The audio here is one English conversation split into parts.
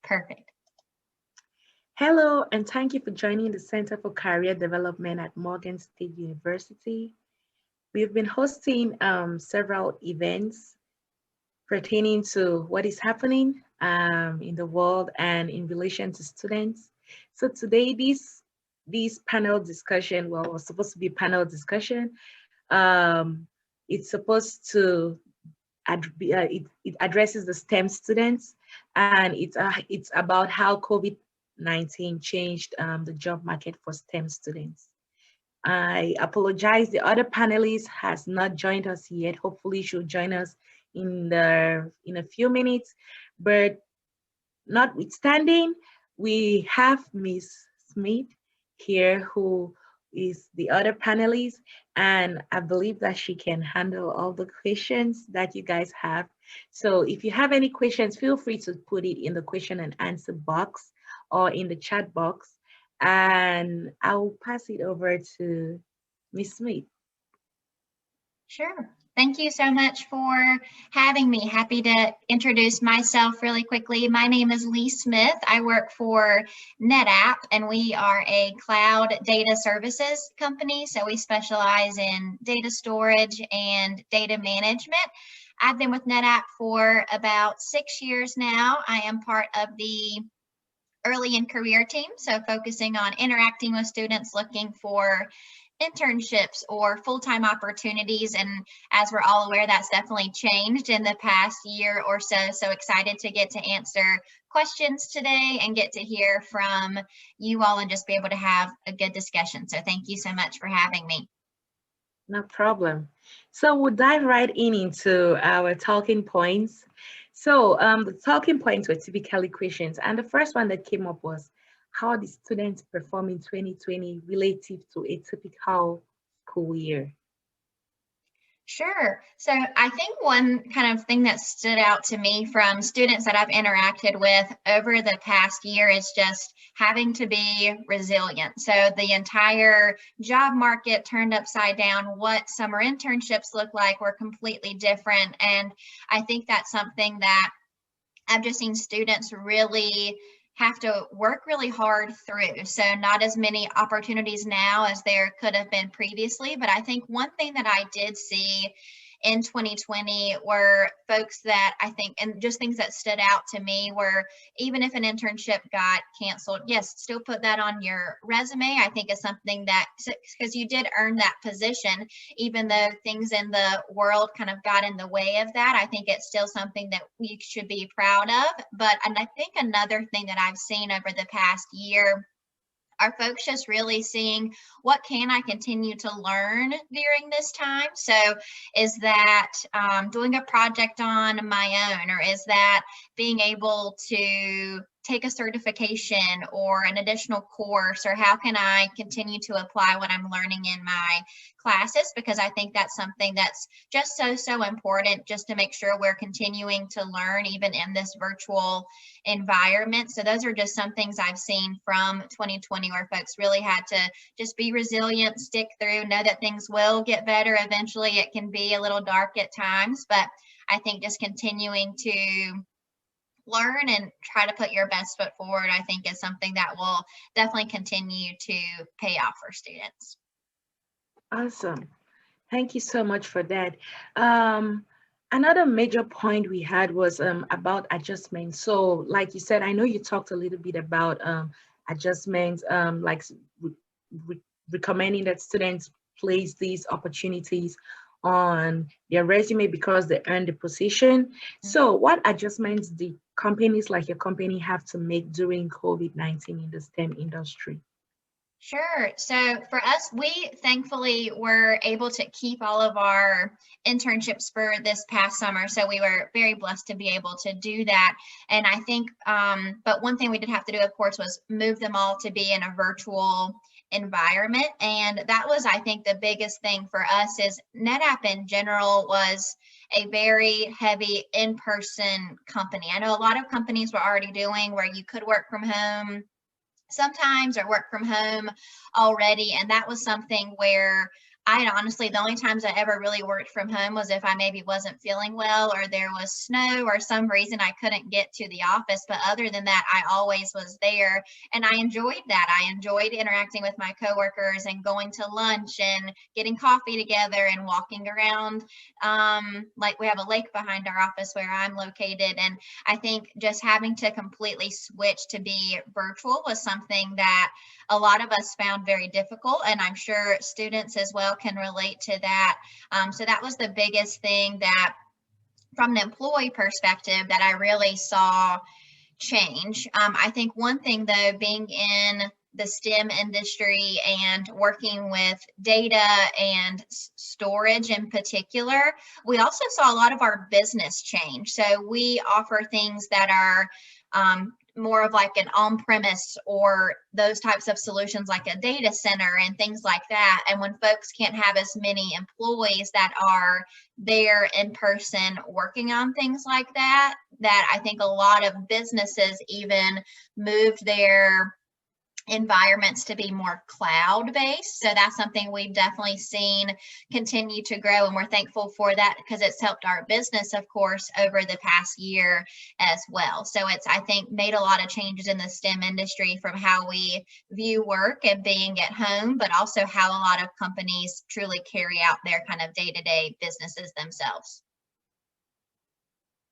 Perfect. Hello, and thank you for joining the Center for Career Development at Morgan State University. We've been hosting several events pertaining to what is happening in the world and in relation to students. So today, this panel discussion, well, it was supposed to be a panel discussion. Um, it's supposed to it addresses the STEM students, and it's about how COVID-19 changed the job market for STEM students. I apologize, the other panelist has not joined us yet. Hopefully she'll join us in a few minutes. But notwithstanding, we have Miss Smith here, who is the other panelist, and I believe that she can handle all the questions that you guys have. So if you have any questions, feel free to put it in the question and answer box or in the chat box, and I will pass it over to Miss Smith. Sure. Thank you so much for having me. Happy to introduce myself really quickly. My name is Leigh Smith. I work for NetApp, and we are a cloud data services company. So we specialize in data storage and data management. I've been with NetApp for about 6 years now. I am part of the early in career team, so focusing on interacting with students looking for internships or full-time opportunities. And as we're all aware, that's definitely changed in the past year or so. So excited to get to answer questions today and get to hear from you all and just be able to have a good discussion. So thank you so much for having me. No problem. So we'll dive right into our talking points. So the talking points were typically questions, and the first one that came up was, how did students perform in 2020 relative to a typical school year? Sure. So I think one kind of thing that stood out to me from students that I've interacted with over the past year is just having to be resilient. So the entire job market turned upside down. What summer internships look like were completely different. And I think that's something that I've just seen students really have to work really hard through. So not as many opportunities now as there could have been previously. But I think one thing that I did see in 2020 were folks that I think, and just things that stood out to me were, even if an internship got canceled, yes, still put that on your resume. I think is something that, because you did earn that position, even though things in the world kind of got in the way of that, I think it's still something that we should be proud of. But, and I think another thing that I've seen over the past year are folks just really seeing, what can I continue to learn during this time? So is that doing a project on my own, or is that being able to take a certification or an additional course, or how can I continue to apply what I'm learning in my classes? Because I think that's something that's just so important, just to make sure we're continuing to learn even in this virtual environment. So those are just some things I've seen from 2020, where folks really had to just be resilient, stick through, know that things will get better eventually. It can be a little dark at times, but I think just continuing to learn and try to put your best foot forward, I think, is something that will definitely continue to pay off for students. Awesome. Thank you so much for that. Another major point we had was about adjustments. So like you said, I know you talked a little bit about adjustments, like recommending that students place these opportunities on their resume because they earned the position. So what adjustments did companies like your company have to make during COVID-19 in the STEM industry? Sure. So for us, we thankfully were able to keep all of our internships for this past summer. So we were very blessed to be able to do that. And I think, but one thing we did have to do, of course, was move them all to be in a virtual environment. And that was, I think, the biggest thing for us. Is NetApp in general was a very heavy in-person company. I know a lot of companies were already doing where you could work from home sometimes or work from home already. And that was something where I honestly, the only times I ever really worked from home was if I maybe wasn't feeling well or there was snow or some reason I couldn't get to the office. But other than that, I always was there. And I enjoyed that. I enjoyed interacting with my coworkers and going to lunch and getting coffee together and walking around. Like we have a lake behind our office where I'm located. And I think just having to completely switch to be virtual was something that a lot of us found very difficult, and I'm sure students as well can relate to that. So that was the biggest thing that, from an employee perspective, that I really saw change. I think one thing though, being in the STEM industry and working with data and storage in particular, we also saw a lot of our business change. So we offer things that are more of like an on-premise or those types of solutions like a data center and things like that. And when folks can't have as many employees that are there in person working on things like that, that I think a lot of businesses even moved their environments to be more cloud based. So that's something we've definitely seen continue to grow, and we're thankful for that because it's helped our business, of course, over the past year as well. So it's, I think, made a lot of changes in the STEM industry from how we view work and being at home, but also how a lot of companies truly carry out their kind of day-to-day businesses themselves.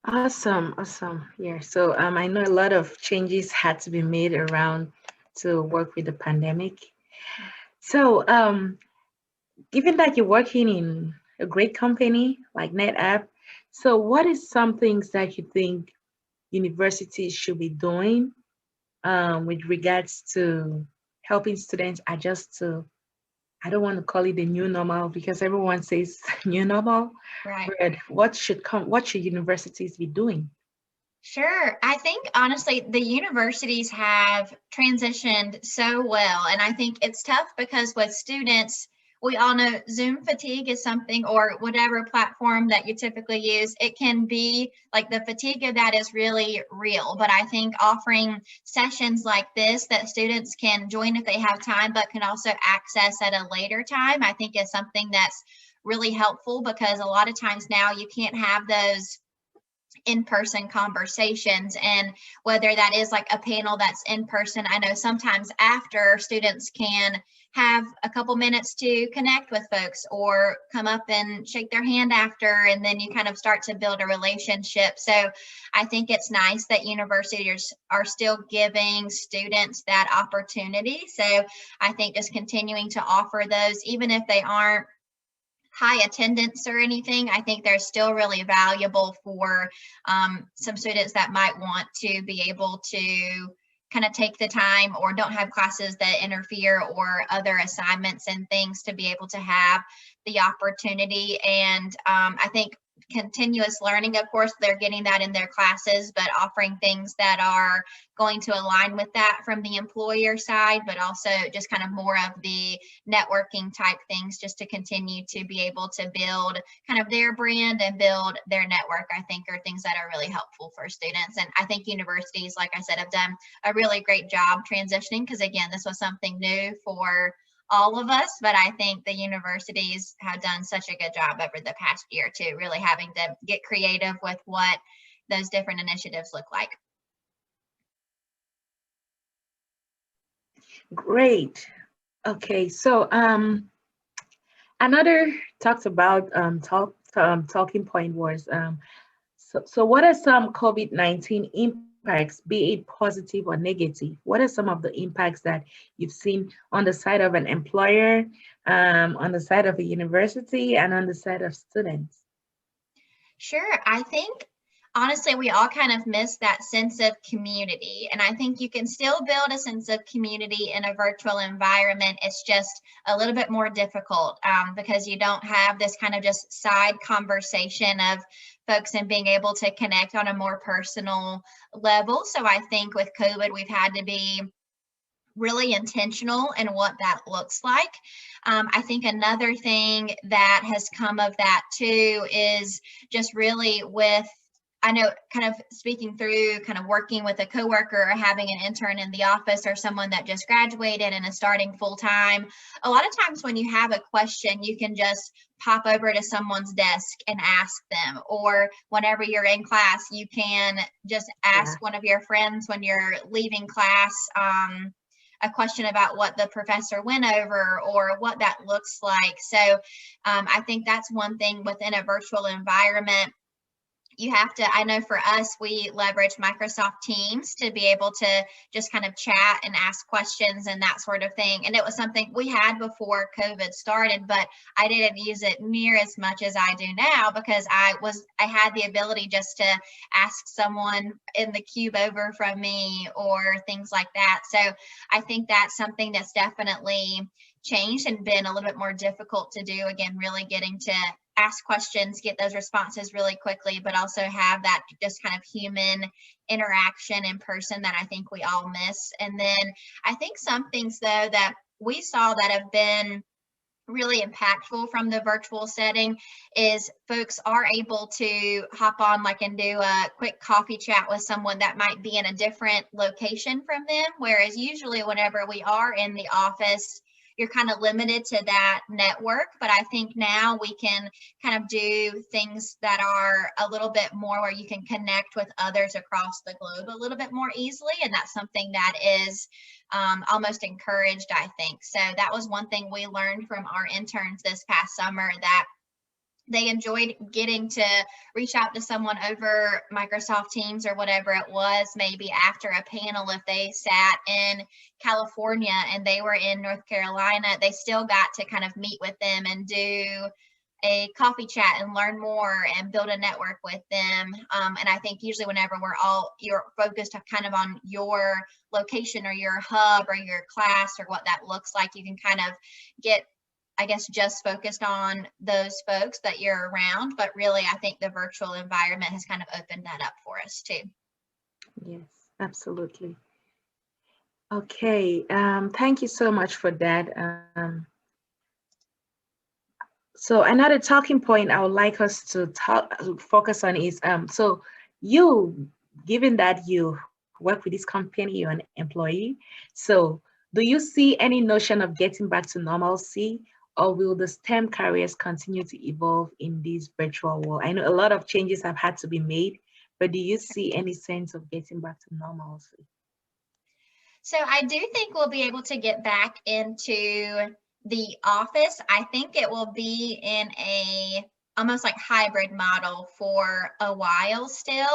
Awesome, awesome. Yeah. So I know a lot of changes had to be made around to work with the pandemic. So given that you're working in a great company like NetApp, so what is some things that you think universities should be doing with regards to helping students adjust to, I don't want to call it the new normal because everyone says new normal, Right. but what should universities be doing? Sure. I think honestly, the universities have transitioned so well. And I think it's tough because with students, we all know Zoom fatigue is something, or whatever platform that you typically use, it can be like the fatigue of that is really real. But I think offering sessions like this that students can join if they have time, but can also access at a later time, I think is something that's really helpful because a lot of times now you can't have those in-person conversations, and whether that is like a panel that's in person, I know sometimes after students can have a couple minutes to connect with folks or come up and shake their hand after, and then you kind of start to build a relationship. So I think it's nice that universities are still giving students that opportunity. So I think just continuing to offer those, even if they aren't high attendance or anything, I think they're still really valuable for some students that might want to be able to kind of take the time or don't have classes that interfere or other assignments and things to be able to have the opportunity. And I think continuous learning, of course, they're getting that in their classes, but offering things that are going to align with that from the employer side, but also just kind of more of the networking type things just to continue to be able to build kind of their brand and build their network, I think are things that are really helpful for students. And I think universities, like I said, have done a really great job transitioning because, again, this was something new for all of us, but I think the universities have done such a good job over the past year too, really having to get creative with what those different initiatives look like. Great. Okay, so another talked about talking point was so what are some COVID-19 impacts, be it positive or negative? What are some of the impacts that you've seen on the side of an employer, on the side of a university, and on the side of students? Sure. I think honestly, we all kind of miss that sense of community. And I think you can still build a sense of community in a virtual environment. It's just a little bit more difficult because you don't have this kind of just side conversation of folks and being able to connect on a more personal level. So I think with COVID, we've had to be really intentional in what that looks like. I think another thing that has come of that too is just really with I know, kind of speaking through kind of working with a coworker or having an intern in the office or someone that just graduated and is starting full time, a lot of times when you have a question, you can just pop over to someone's desk and ask them. Or whenever you're in class, you can just ask one of your friends when you're leaving class a question about what the professor went over or what that looks like. So I think that's one thing within a virtual environment. You have to, I know for us, we leverage Microsoft Teams to be able to just kind of chat and ask questions and that sort of thing. And it was something we had before COVID started, but I didn't use it near as much as I do now because I had the ability just to ask someone in the cube over from me or things like that. So I think that's something that's definitely changed and been a little bit more difficult to do. Again, really getting to ask questions, get those responses really quickly, but also have that just kind of human interaction in person that I think we all miss. And then I think some things though that we saw that have been really impactful from the virtual setting is folks are able to hop on like and do a quick coffee chat with someone that might be in a different location from them. Whereas usually whenever we are in the office, you're kind of limited to that network. But I think now we can kind of do things that are a little bit more where you can connect with others across the globe a little bit more easily. And that's something that is almost encouraged, I think. So that was one thing we learned from our interns this past summer, that they enjoyed getting to reach out to someone over Microsoft Teams or whatever it was, maybe after a panel. If they sat in California and they were in North Carolina, they still got to kind of meet with them and do a coffee chat and learn more and build a network with them. And I think usually whenever you're focused kind of on your location or your hub or your class or what that looks like, you can kind of get, I guess, just focused on those folks that you're around. But really, I think the virtual environment has kind of opened that up for us too. Yes, absolutely. Okay, thank you so much for that. So another talking point I would like us to focus on is, so you, given that you work with this company, you're an employee, so do you see any notion of getting back to normalcy, or will the STEM careers continue to evolve in this virtual world? I know a lot of changes have had to be made, but do you see any sense of getting back to normalcy? So I do think we'll be able to get back into the office. I think it will be in a almost like hybrid model for a while still.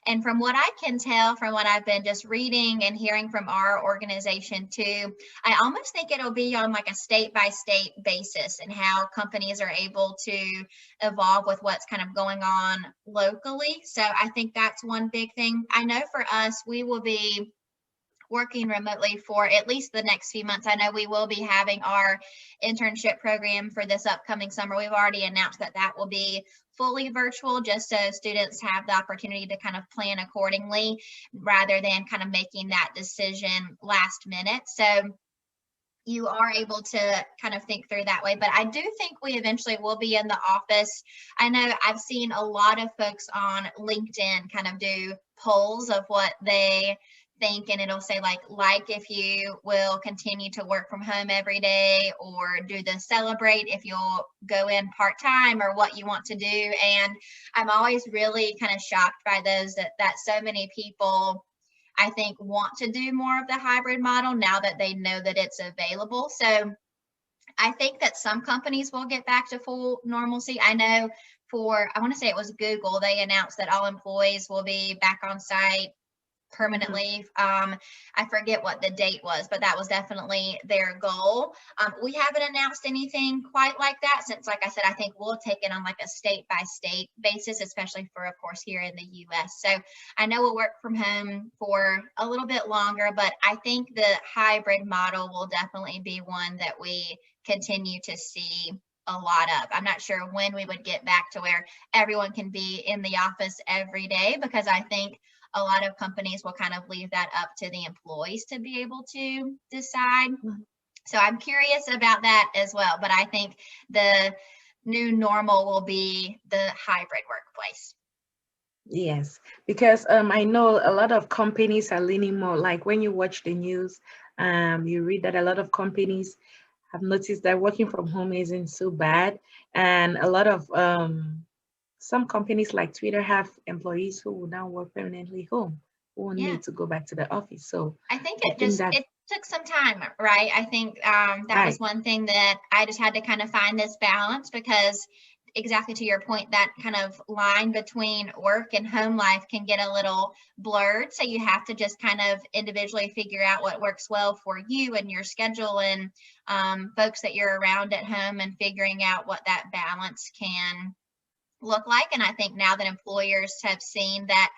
And from what I can tell, from what I've been just reading and hearing from our organization too, I almost think it'll be on like a state by state basis and how companies are able to evolve with what's kind of going on locally. So I think that's one big thing. I know for us, we will be working remotely for at least the next few months. I know we will be having our internship program for this upcoming summer. We've already announced that that will be fully virtual, just so students have the opportunity to kind of plan accordingly rather than kind of making that decision last minute. So you are able to kind of think through that way. But I do think we eventually will be in the office. I know I've seen a lot of folks on LinkedIn kind of do polls of what they think, and it'll say like if you will continue to work from home every day, or do the celebrate if you'll go in part-time, or what you want to do. And I'm always really kind of shocked by those that so many people, I think, want to do more of the hybrid model now that they know that it's available. So I think that some companies will get back to full normalcy. I know I want to say it was Google, they announced that all employees will be back on site permanently. I forget what the date was, but that was definitely their goal. We haven't announced anything quite like that since, like I said, I think we'll take it on like a state by state basis, especially for, of course, here in the US. So I know we'll work from home for a little bit longer, but I think the hybrid model will definitely be one that we continue to see a lot of. I'm not sure when we would get back to where everyone can be in the office every day, because I think a lot of companies will kind of leave that up to the employees to be able to decide. So I'm curious about that as well. But I think the new normal will be the hybrid workplace. Yes, because I know a lot of companies are leaning more, like when you watch the news, you read that a lot of companies have noticed that working from home isn't so bad. And a lot of some companies like Twitter have employees who will now work permanently home, who won't Yeah. need to go back to the office. So I think I think that's it took some time, right? I think that was right. one thing that I just had to kind of find this balance, because exactly to your point, that kind of line between work and home life can get a little blurred. So you have to just kind of individually figure out what works well for you and your schedule, and folks that you're around at home, and figuring out what that balance can look like. And I think now that employers have seen that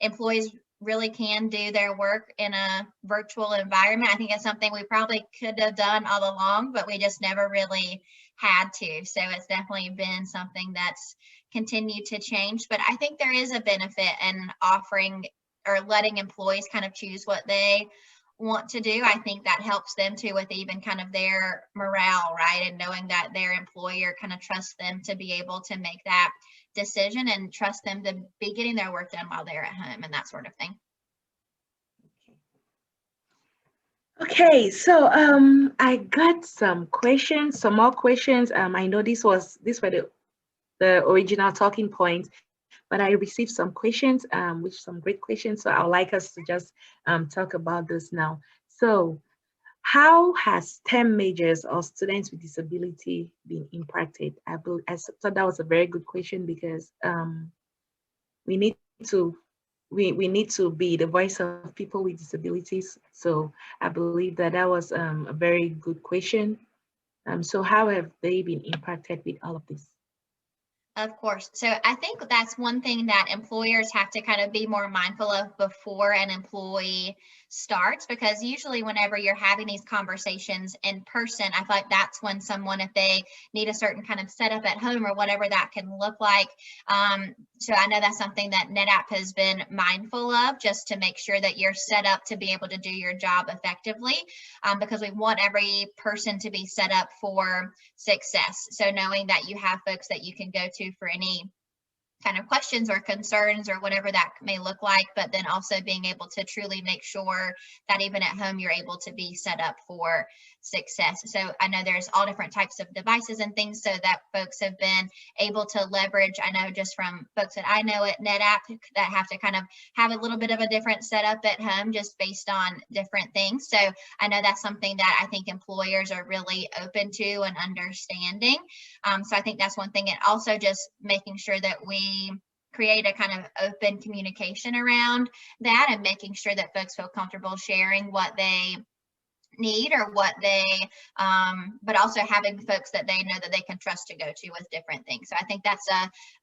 employees really can do their work in a virtual environment, I think it's something we probably could have done all along, but we just never really had to. So it's definitely been something that's continued to change. But I think there is a benefit in offering or letting employees kind of choose what they want to do. I think that helps them too with even kind of their morale, right? And knowing that their employer kind of trusts them to be able to make that decision, and trust them to be getting their work done while they're at home and that sort of thing. Okay, so I got some questions, some more questions. I know these were the original talking points, but I received some questions, which some great questions. So I would like us to just talk about this now. So, how has STEM majors or students with disability been impacted? I thought that was a very good question because we need to we need to be the voice of people with disabilities. So I believe that that was a very good question. So how have they been impacted with all of this? Of course. So I think that's one thing that employers have to kind of be more mindful of before an employee starts, because usually whenever you're having these conversations in person, I feel like that's when someone, if they need a certain kind of setup at home or whatever that can look like. So I know that's something that NetApp has been mindful of, just to make sure that you're set up to be able to do your job effectively, because we want every person to be set up for success. So knowing that you have folks that you can go to for any kind of questions or concerns or whatever that may look like, but then also being able to truly make sure that even at home you're able to be set up for success. So I know there's all different types of devices and things, so that folks have been able to leverage. I know just from folks that I know at NetApp that have to kind of have a little bit of a different setup at home just based on different things. So I know that's something that I think employers are really open to and understanding. So I think that's one thing. And also just making sure that we create a kind of open communication around that, and making sure that folks feel comfortable sharing what they need or what they, but also having folks that they know that they can trust to go to with different things. So I think that's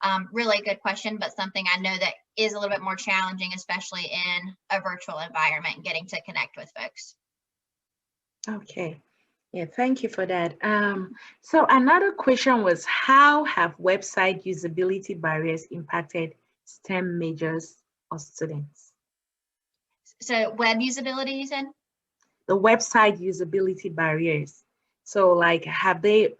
a really good question, but something I know that is a little bit more challenging, especially in a virtual environment, getting to connect with folks. Okay. Yeah, thank you for that. So another question was, how have website usability barriers impacted STEM majors or students? So web usability, you said? The website usability barriers. So like have they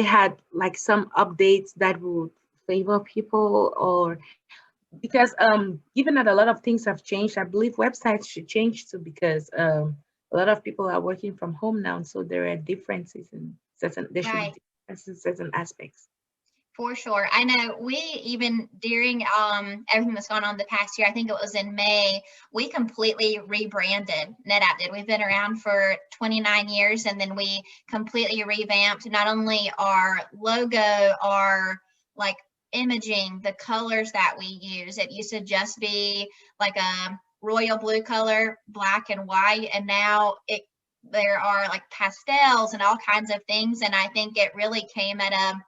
had like some updates that would favor people, or because given that a lot of things have changed, I believe websites should change too, because a lot of people are working from home now, so there are differences in certain there should be Right. differences in certain aspects. For sure. I know we even during everything that's gone on the past year, I think it was in May, we completely rebranded. NetApp did. We've been around for 29 years, and then we completely revamped not only our logo, our like imaging, the colors that we use. It used to just be like a royal blue color, black and white, and now there are like pastels and all kinds of things. And I think it really came at a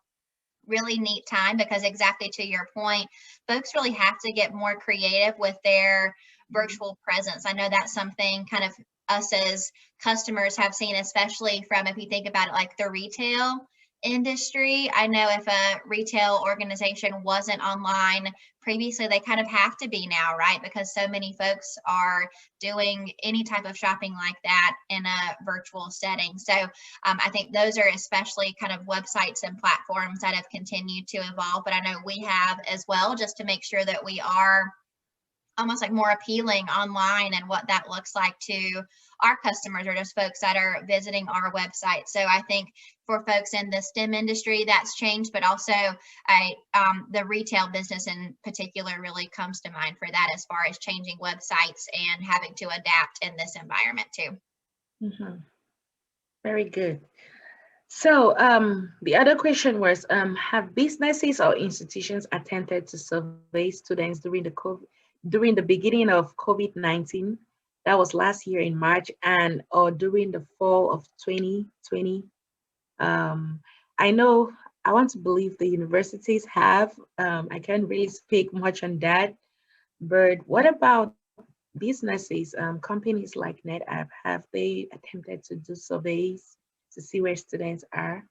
really neat time, because exactly to your point, folks really have to get more creative with their virtual presence. I know that's something kind of us as customers have seen, especially from, if you think about it, like the retail industry. I know if a retail organization wasn't online previously they kind of have to be now, right? Because so many folks are doing any type of shopping like that in a virtual setting. So I think those are especially kind of websites and platforms that have continued to evolve, but I know we have as well, just to make sure that we are almost like more appealing online and what that looks like to our customers or just folks that are visiting our website. So I think for folks in the STEM industry, that's changed, but also the retail business in particular really comes to mind for that as far as changing websites and having to adapt in this environment too. Mm-hmm. Very good. So the other question was, have businesses or institutions attempted to survey students during the beginning of COVID-19? That was last year in March, and or during the fall of 2020. I know, I want to believe the universities have. I can't really speak much on that, but what about businesses, companies like NetApp? Have they attempted to do surveys to see where students are?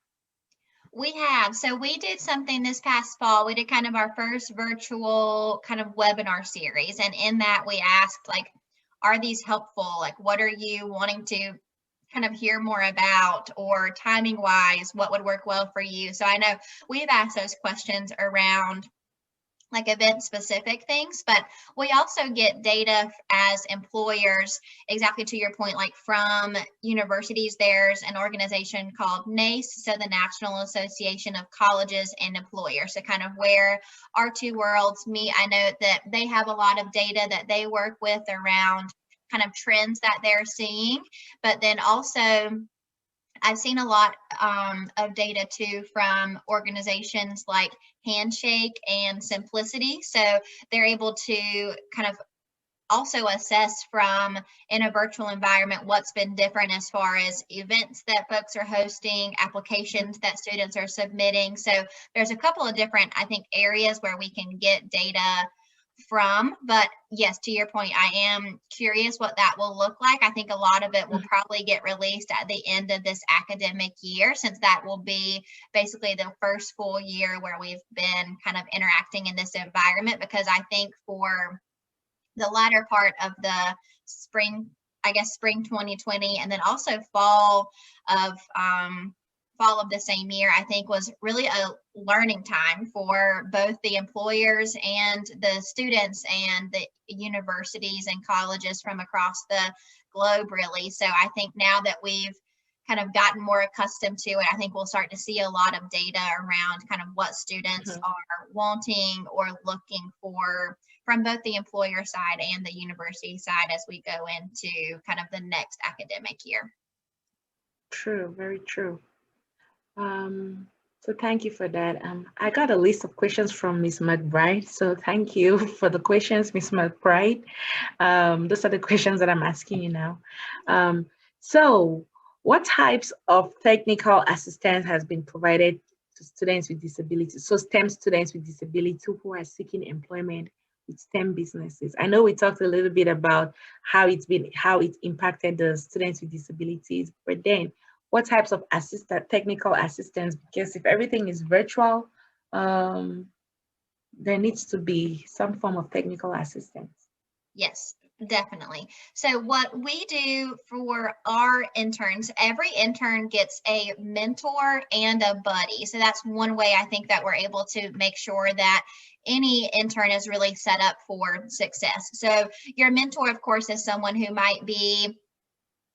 We have. So we did something this past fall. We did kind of our first virtual kind of webinar series. And in that, we asked, like, are these helpful? Like, what are you wanting to kind of hear more about, or timing wise, what would work well for you? So I know we've asked those questions around like event specific things, but we also get data as employers, exactly to your point, like from universities. There's an organization called NACE, so the National Association of Colleges and Employers, so kind of where our two worlds meet. I know that they have a lot of data that they work with around kind of trends that they're seeing, but then also I've seen a lot of data too from organizations like Handshake and Simplicity. So they're able to kind of also assess from in a virtual environment what's been different as far as events that folks are hosting, applications that students are submitting. So there's a couple of different, I think, areas where we can get data from. But yes, to your point, I am curious what that will look like. I think a lot of it will probably get released at the end of this academic year, since that will be basically the first full year where we've been kind of interacting in this environment. Because I think for the latter part of the spring, I guess spring 2020, and then also fall of the same year, I think was really a learning time for both the employers and the students and the universities and colleges from across the globe, really. So I think now that we've kind of gotten more accustomed to it, I think we'll start to see a lot of data around kind of what students are wanting or looking for from both the employer side and the university side as we go into kind of the next academic year. True, very true. So thank you for that. I got a list of questions from Ms. McBride. So thank you for the questions, Ms. McBride. Those are the questions that I'm asking you now. So what types of technical assistance has been provided to students with disabilities? So STEM students with disability who are seeking employment with STEM businesses. I know we talked a little bit about how it impacted the students with disabilities, but then what types of technical assistance? Because if everything is virtual, there needs to be some form of technical assistance. Yes, definitely. So what we do for our interns, every intern gets a mentor and a buddy. So that's one way I think that we're able to make sure that any intern is really set up for success. So your mentor, of course, is someone who might be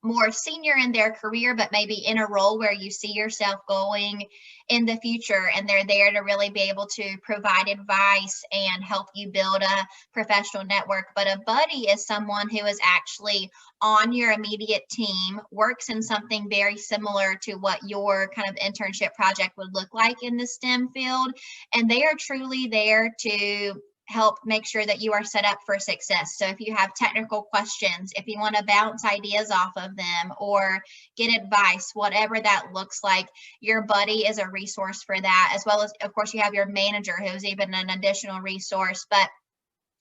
more senior in their career, but maybe in a role where you see yourself going in the future, and they're there to really be able to provide advice and help you build a professional network. But a buddy is someone who is actually on your immediate team, works in something very similar to what your kind of internship project would look like in the STEM field, and they are truly there to help make sure that you are set up for success. So if you have technical questions, if you want to bounce ideas off of them or get advice, whatever that looks like, your buddy is a resource for that, as well as, of course, you have your manager, who's even an additional resource. But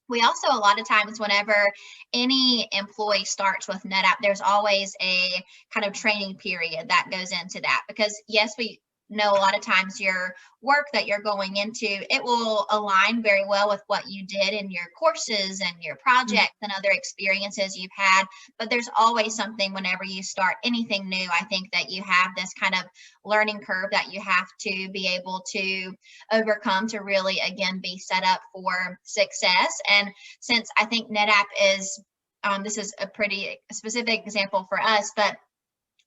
we also, a lot of times, whenever any employee starts with NetApp, there's always a kind of training period that goes into that, because yes, we know a lot of times your work that you're going into, it will align very well with what you did in your courses and your projects and other experiences you've had. But there's always something whenever you start anything new. I think that you have this kind of learning curve that you have to be able to overcome to really, again, be set up for success. And since I think NetApp is, this is a pretty specific example for us, but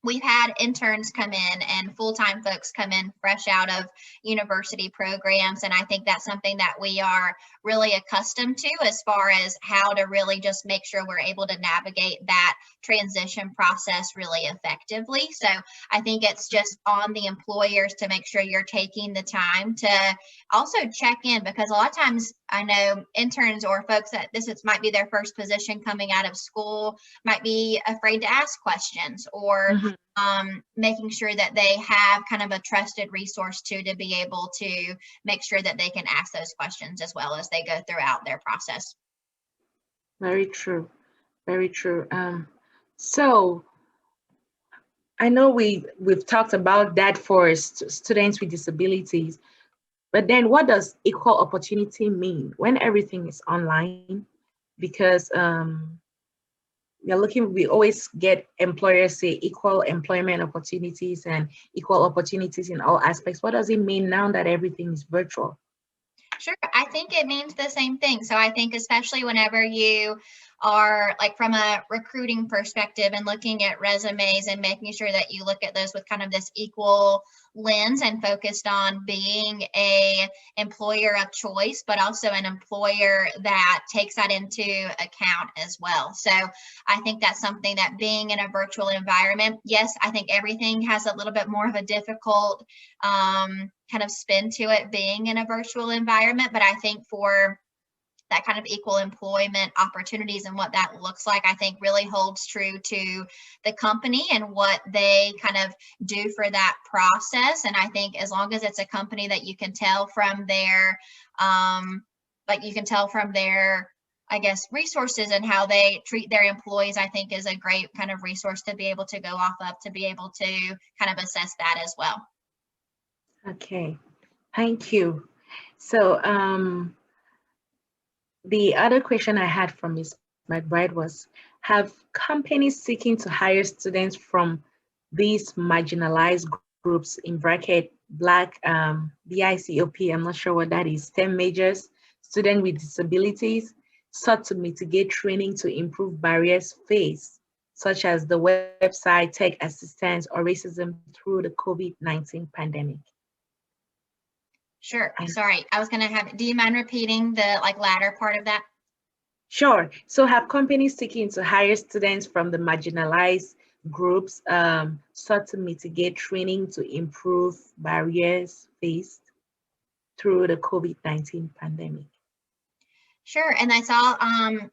we've had interns come in and full-time folks come in fresh out of university programs. And I think that's something that we are really accustomed to as far as how to really just make sure we're able to navigate that transition process really effectively. So I think it's just on the employers to make sure you're taking the time to also check in, because a lot of times I know interns or folks that might be their first position coming out of school might be afraid to ask questions, or making sure that they have kind of a trusted resource to be able to make sure that they can ask those questions as well as they go throughout their process. Very true. Very true. So I know we've talked about that for students with disabilities, but then what does equal opportunity mean when everything is online? Because we always get employers say equal employment opportunities and equal opportunities in all aspects. What does it mean now that everything is virtual? Sure, I think it means the same thing. So I think especially whenever you are like from a recruiting perspective and looking at resumes and making sure that you look at those with kind of this equal lens and focused on being a employer of choice, but also an employer that takes that into account as well. So I think that's something that being in a virtual environment, yes, I think everything has a little bit more of a difficult kind of spin to it being in a virtual environment, but I think for that kind of equal employment opportunities and what that looks like, I think really holds true to the company and what they kind of do for that process. And I think as long as it's a company that you can tell from their, I guess, resources and how they treat their employees, I think is a great kind of resource to be able to go off of, to be able to kind of assess that as well. Okay, thank you. So the other question I had from Ms. McBride was, have companies seeking to hire students from these marginalized groups, in bracket, Black, BICOP, I'm not sure what that is, STEM majors, students with disabilities, sought to mitigate training to improve barriers faced, such as the website, tech assistance, or racism through the COVID-19 pandemic? Sure. Sorry, I was going to have, do you mind repeating the latter part of that? Sure. So have companies seeking to hire students from the marginalized groups sought to mitigate training to improve barriers faced through the COVID-19 pandemic? Sure. And I saw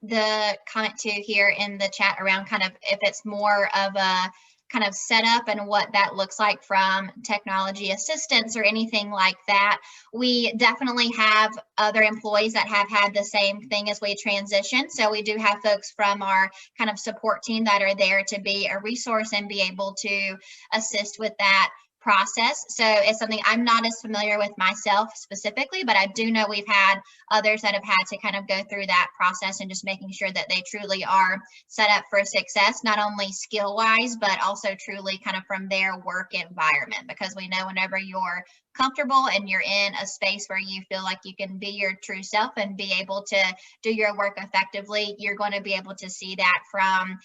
the comment too here in the chat around kind of if it's more of a kind of setup and what that looks like from technology assistance or anything like that. We definitely have other employees that have had the same thing as we transition. So we do have folks from our kind of support team that are there to be a resource and be able to assist with that process. So it's something I'm not as familiar with myself specifically, but I do know we've had others that have had to kind of go through that process and just making sure that they truly are set up for success, not only skill wise, but also truly kind of from their work environment, because we know whenever you're comfortable and you're in a space where you feel like you can be your true self and be able to do your work effectively, you're going to be able to see that from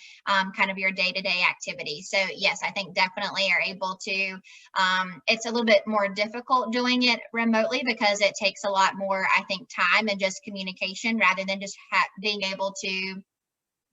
kind of your day-to-day activity. So yes, I think definitely are able to, it's a little bit more difficult doing it remotely because it takes a lot more, I think, time and just communication rather than just being able to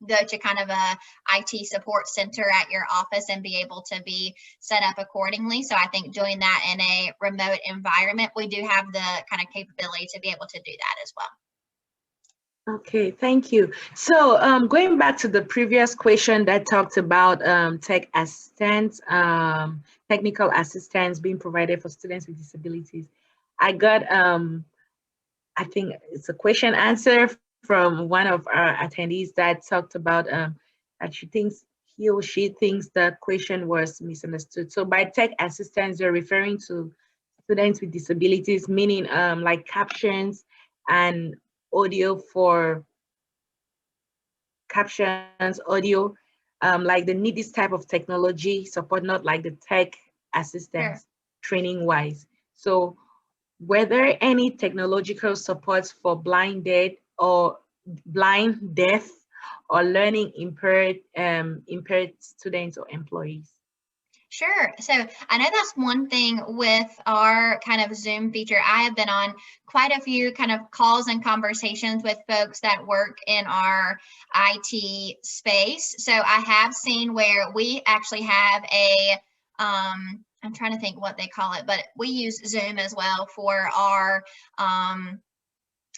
go to kind of a IT support center at your office and be able to be set up accordingly. So I think doing that in a remote environment, we do have the kind of capability to be able to do that as well. Okay, thank you. So going back to the previous question that talked about tech assistance, technical assistance being provided for students with disabilities, I got, I think it's a question answer from one of our attendees that talked about that she thinks he or she thinks the question was misunderstood. So by tech assistants, you're referring to students with disabilities, meaning like captions and audio for captions, audio, like they need this type of technology support, not like the tech Sure. assistance training wise. So were there any technological supports for blind, deaf, or learning impaired students or employees? Sure. So I know that's one thing with our kind of Zoom feature. I have been on quite a few kind of calls and conversations with folks that work in our IT space. So I have seen where we actually have I'm trying to think what they call it, but we use Zoom as well for our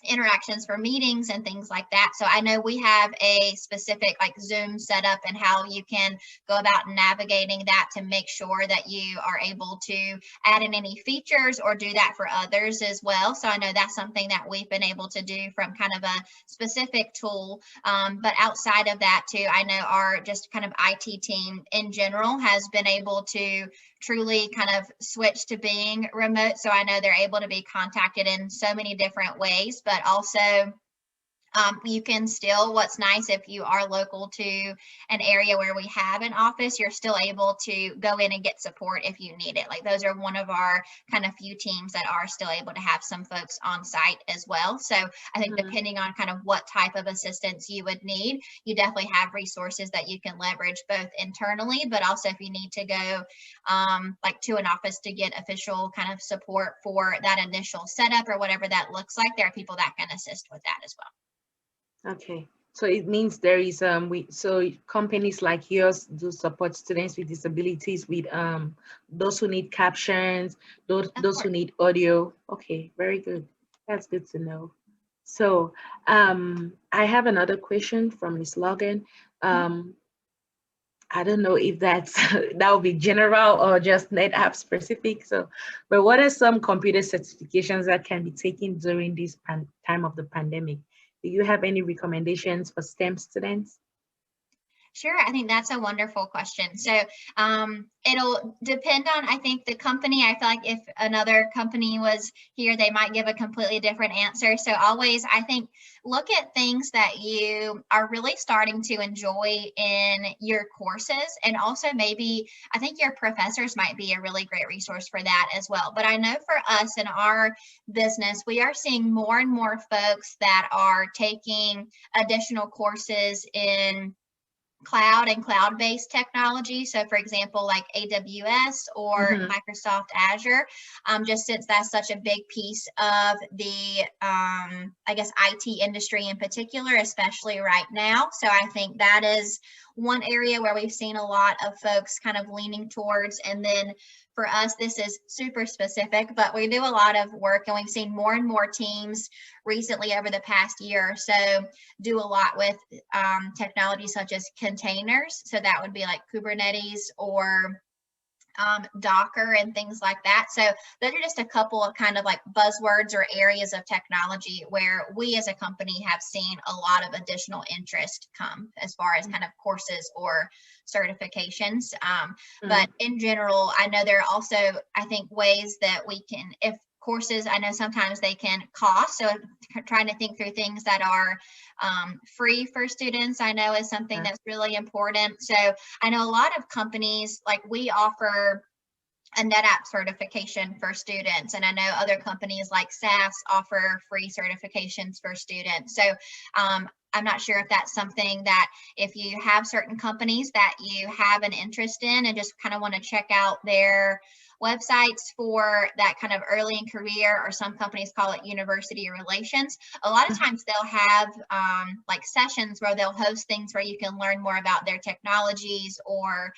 interactions for meetings and things like that. So I know we have a specific like Zoom setup and how you can go about navigating that to make sure that you are able to add in any features or do that for others as well. So I know that's something that we've been able to do from kind of a specific tool. But outside of that too, I know our just kind of IT team in general has been able to truly kind of switch to being remote. So I know they're able to be contacted in so many different ways, but also you can still, what's nice if you are local to an area where we have an office, you're still able to go in and get support if you need it. Like those are one of our kind of few teams that are still able to have some folks on site as well. So I think depending on kind of what type of assistance you would need, you definitely have resources that you can leverage both internally, but also if you need to go like to an office to get official kind of support for that initial setup or whatever that looks like, there are people that can assist with that as well. Okay, so it means there is so companies like yours do support students with disabilities with those who need captions, those who need audio. Okay, very good. That's good to know. So I have another question from Miss Logan. I don't know if that's that will be general or just NetApp specific. So, but what are some computer certifications that can be taken during this time of the pandemic? Do you have any recommendations for STEM students? Sure, I think that's a wonderful question. So it'll depend on, I think, the company. I feel like if another company was here, they might give a completely different answer. So always, I think, look at things that you are really starting to enjoy in your courses. And also maybe, I think your professors might be a really great resource for that as well. But I know for us in our business, we are seeing more and more folks that are taking additional courses in cloud and cloud-based technology. So for example, like AWS or Microsoft Azure, just since that's such a big piece of the, I guess, IT industry in particular, especially right now. So I think that is one area where we've seen a lot of folks kind of leaning towards. And then for us, this is super specific, but we do a lot of work and we've seen more and more teams recently over the past year or so do a lot with technology such as containers. So that would be like Kubernetes or Docker and things like that. So those are just a couple of kind of like buzzwords or areas of technology where we as a company have seen a lot of additional interest come as far as kind of courses or certifications. But in general, I know there are also, I think, ways that we can, if courses, I know sometimes they can cost. So trying to think through things that are free for students, I know is something that's really important. So I know a lot of companies, like we offer a NetApp certification for students. And I know other companies like SAS offer free certifications for students. So I'm not sure if that's something that if you have certain companies that you have an interest in and just kind of want to check out their websites for that kind of early in career, or some companies call it university relations. A lot of times they'll have like sessions where they'll host things where you can learn more about their technologies or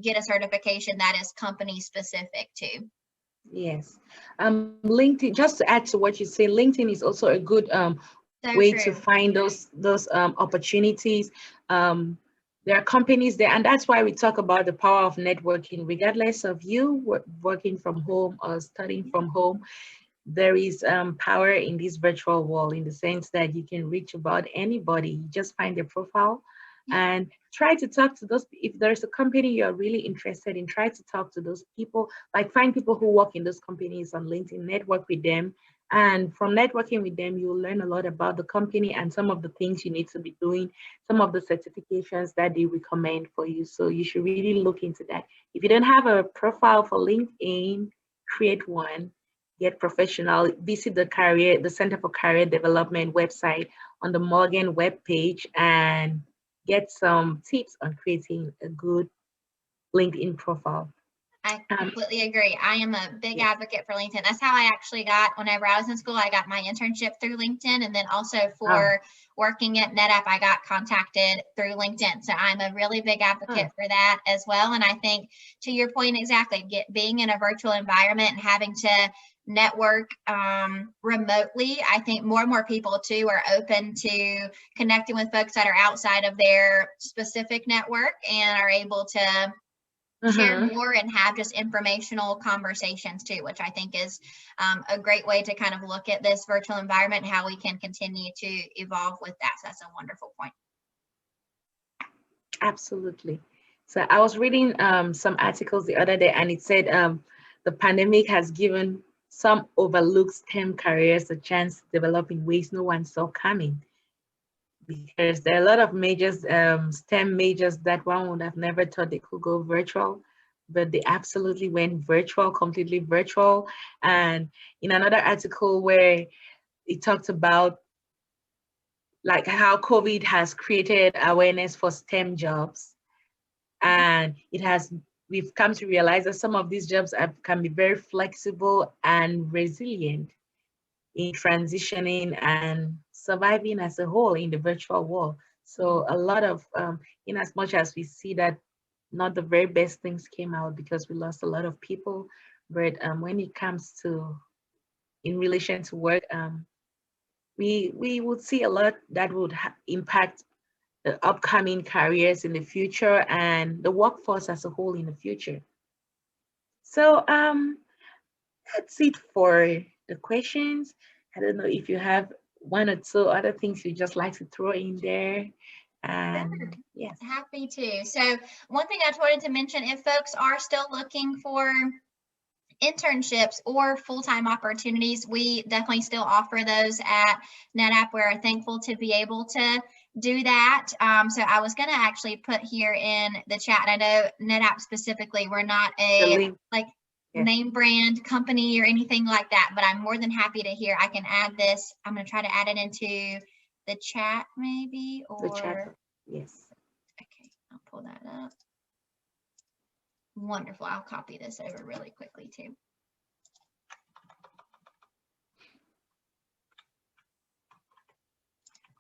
get a certification that is company specific too. Yes. LinkedIn, just to add to what you say, LinkedIn is also a good So way to true. find those opportunities. There are companies there, and that's why we talk about the power of networking. Regardless of you working from home or studying from home, there is power in this virtual world, in the sense that you can reach about anybody. You just find their profile and try to talk to those. If there's a company you're really interested in, try to talk to those people, like find people who work in those companies on LinkedIn, network with them. And from networking with them, you'll learn a lot about the company and some of the things you need to be doing, some of the certifications that they recommend for you. So you should really look into that. If you don't have a profile for LinkedIn, create one, get professional, visit the Center for Career Development website on the Morgan webpage and get some tips on creating a good LinkedIn profile. I completely agree. I am a big advocate for LinkedIn. That's how I actually got, whenever I was in school, I got my internship through LinkedIn. And then also for working at NetApp, I got contacted through LinkedIn. So I'm a really big advocate for that as well. And I think, to your point, exactly, being in a virtual environment and having to network remotely, I think more and more people too are open to connecting with folks that are outside of their specific network and are able to share more and have just informational conversations too, which I think is a great way to kind of look at this virtual environment and how we can continue to evolve with that. So that's a wonderful point. Absolutely. So I was reading some articles the other day, and it said the pandemic has given some overlooked STEM careers a chance to develop in ways no one saw coming. Because there are a lot of majors, STEM majors, that one would have never thought they could go virtual, but they absolutely went virtual, completely virtual. And in another article where it talked about like how COVID has created awareness for STEM jobs, and we've come to realize that some of these jobs can be very flexible and resilient in transitioning and surviving as a whole in the virtual world. So a lot of, in as much as we see that not the very best things came out because we lost a lot of people, but when it comes to, in relation to work, we would see a lot that would impact the upcoming careers in the future and the workforce as a whole in the future. So that's it for the questions. I don't know if you have one or two other things you just like to throw in there. And yes. Happy to. So one thing I wanted to mention, if folks are still looking for internships or full-time opportunities, we definitely still offer those at NetApp. We're thankful to be able to do that. So I was going to actually put here in the chat, and I know NetApp specifically, we're not a name brand company or anything like that, but I'm more than happy to hear. I can add this. I'm going to try to add it into the chat maybe, or the chat. Yes. Okay, I'll pull that up. Wonderful. I'll copy this over really quickly too.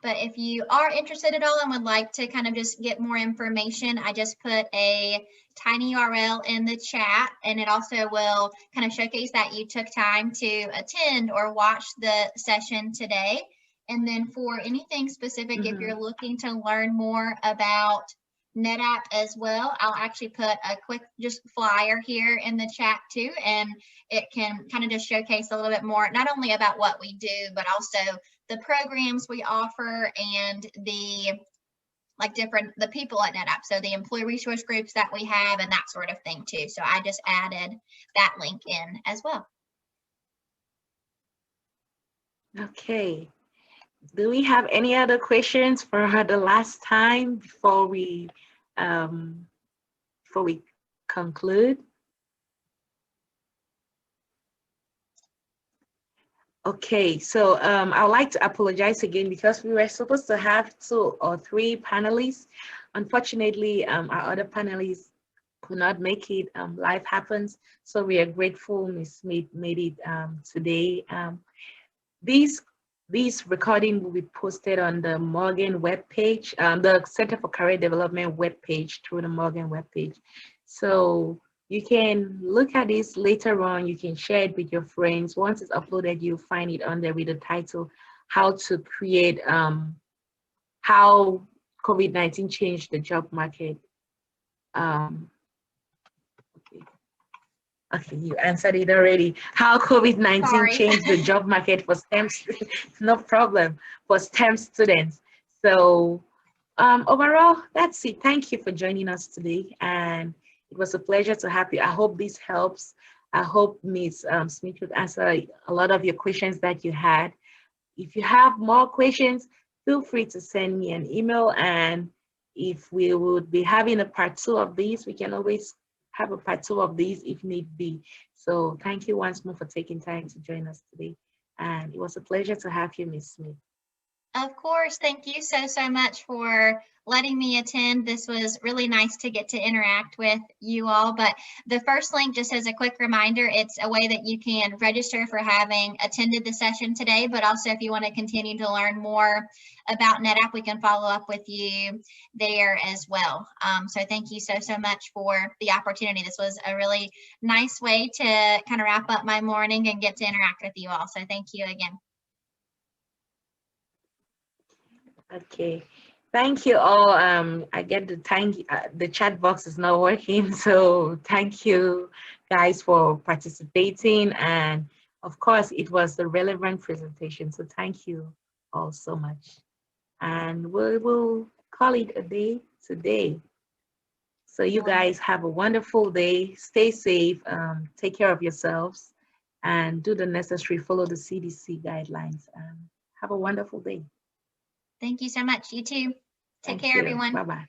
But if you are interested at all and would like to kind of just get more information, I just put a tiny URL in the chat, and it also will kind of showcase that you took time to attend or watch the session today. And then for anything specific, if you're looking to learn more about NetApp as well, I'll actually put a quick just flyer here in the chat too, and it can kind of just showcase a little bit more, not only about what we do, but also the programs we offer and the people at NetApp, so the employee resource groups that we have and that sort of thing too. So I just added that link in as well. Okay. Do we have any other questions for her the last time before we conclude? Okay, so I would like to apologize again because we were supposed to have 2 or 3 panelists. Unfortunately, our other panelists could not make it. Life happens, so we are grateful Ms. Smith made it today. This recording will be posted on the Morgan webpage, the Center for Career Development webpage, through the Morgan webpage. So you can look at this later on. You can share it with your friends. Once it's uploaded, you'll find it on there with the title, How to Create, How COVID-19 Changed the Job Market. Okay, you answered it already. How COVID-19 changed the job market for STEM, no problem, for STEM students. So Overall, that's it. Thank you for joining us today, and it was a pleasure to have you. I hope this helps. I hope Ms. Smith would answer a lot of your questions that you had. If you have more questions, feel free to send me an email, and if we would be having a part 2 of these, we can always have a part 2 of these if need be. So thank you once more for taking time to join us today. And it was a pleasure to have you, Ms. Smith. Of course. Thank you so much for letting me attend. This was really nice to get to interact with you all. But the first link, just as a quick reminder, it's a way that you can register for having attended the session today. But also, if you want to continue to learn more about NetApp, we can follow up with you there as well. So thank you so much for the opportunity. This was a really nice way to kind of wrap up my morning and get to interact with you all. So thank you again. Okay, thank you all. I get the chat box is not working, so thank you guys for participating, and of course it was a relevant presentation, so thank you all so much, and we will call it a day today. So you guys have a wonderful day, stay safe, take care of yourselves, and do the necessary, follow the CDC guidelines, and have a wonderful day. Thank you so much. You too. Take Thank care, you. everyone. Bye-bye.